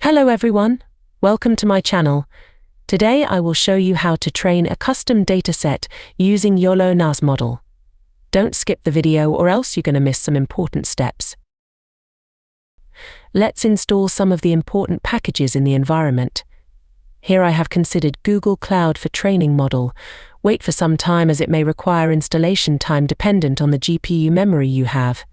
Hello everyone, welcome to my channel. Today I will show you how to train a custom dataset using YOLO-NAS model. Don't skip the video or else you're going to miss some important steps. Let's install some of the important packages in the environment. Here I have considered Google Cloud for training model. Wait for some time as it may require installation time dependent on the GPU memory you have.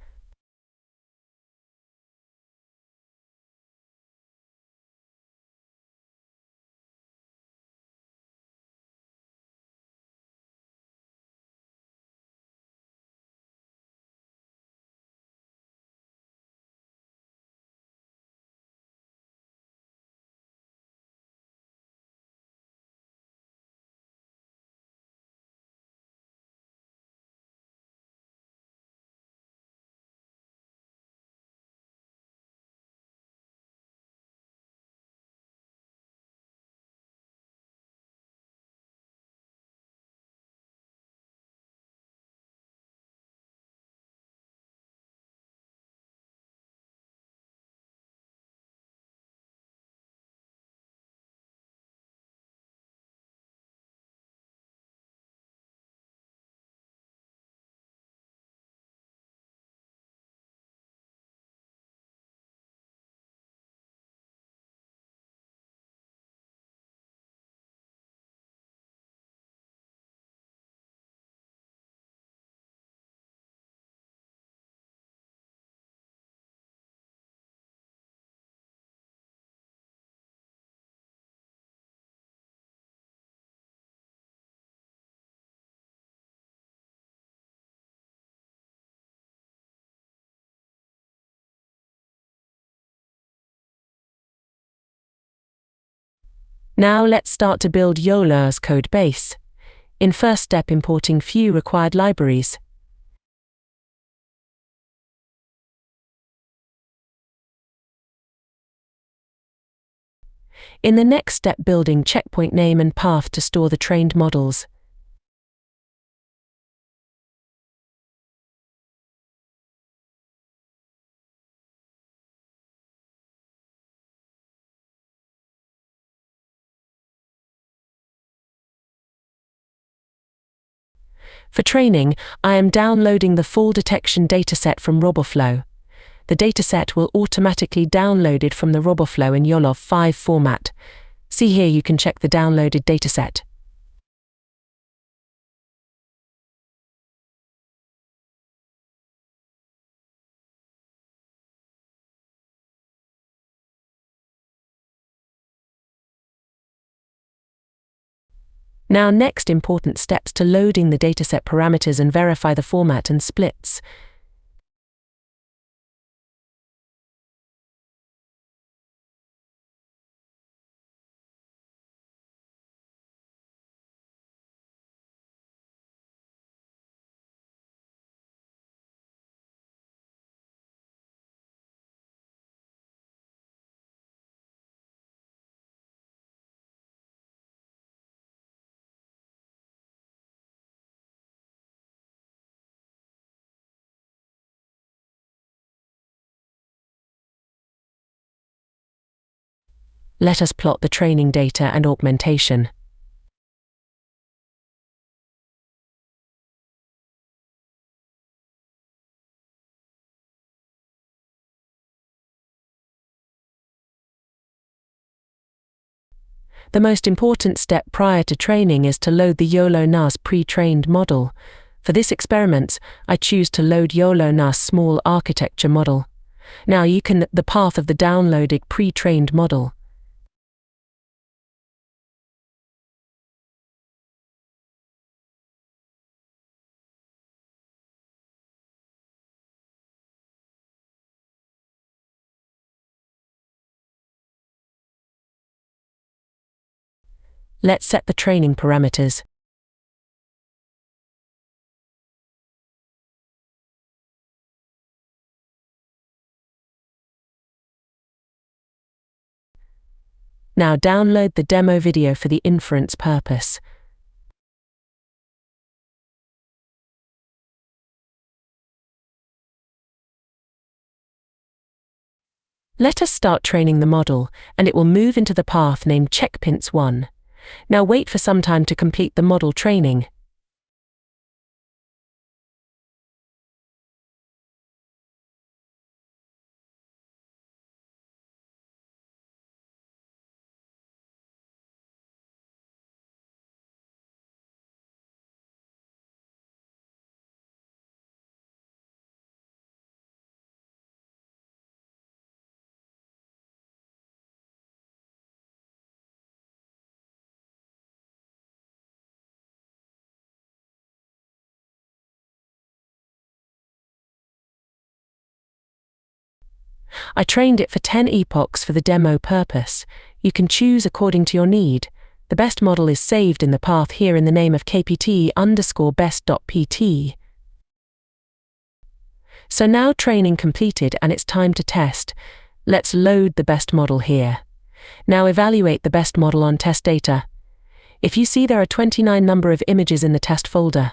Now let's start to build YOLO-NAS code base. In first step, importing few required libraries. In the next step, building checkpoint name and path to store the trained models. For training, I am downloading the full detection dataset from RoboFlow. The dataset will automatically download it from the RoboFlow in YOLO 5 format. See here, you can check the downloaded dataset. Now next important steps to loading the dataset parameters and verify the format and splits. Let us plot the training data and augmentation. The most important step prior to training is to load the YOLO-NAS pre-trained model. For this experiment, I choose to load YOLO-NAS small architecture model. Now you can the path of the downloaded pre-trained model. Let's set the training parameters. Now download the demo video for the inference purpose. Let us start training the model, and it will move into the path named checkpints 1. Now wait for some time to complete the model training. I trained it for 10 epochs for the demo purpose. You can choose according to your need. The best model is saved in the path here in the name of kpt_best.pt. So now training completed and it's time to test. Let's load the best model here. Now evaluate the best model on test data. If you see there are 29 number of images in the test folder.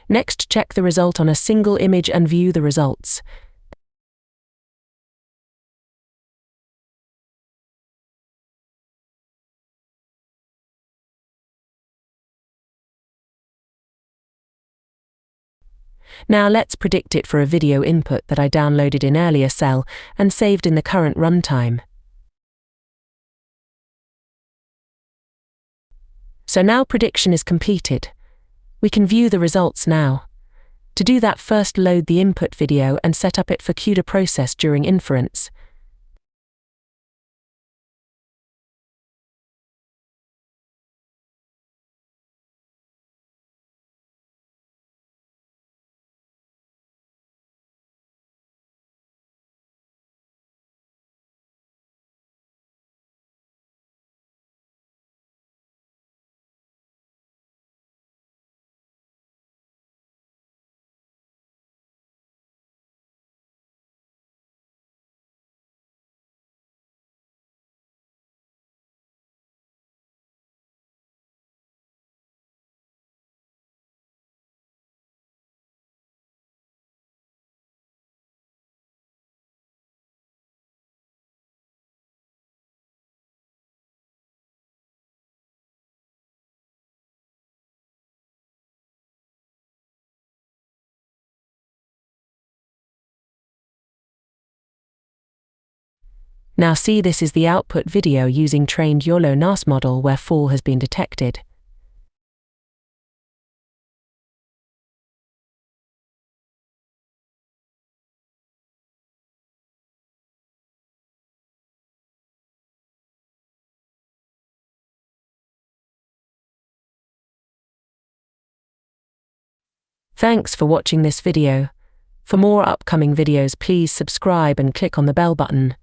Next, check the result on a single image and view the results. Now let's predict it for a video input that I downloaded in earlier cell and saved in the current runtime. So now prediction is completed. We can view the results now. To do that, first load the input video and set up it for CUDA process during inference. Now see, this is the output video using trained YOLO-NAS model where fall has been detected. Thanks for watching this video. For more upcoming videos, please subscribe and click on the bell button.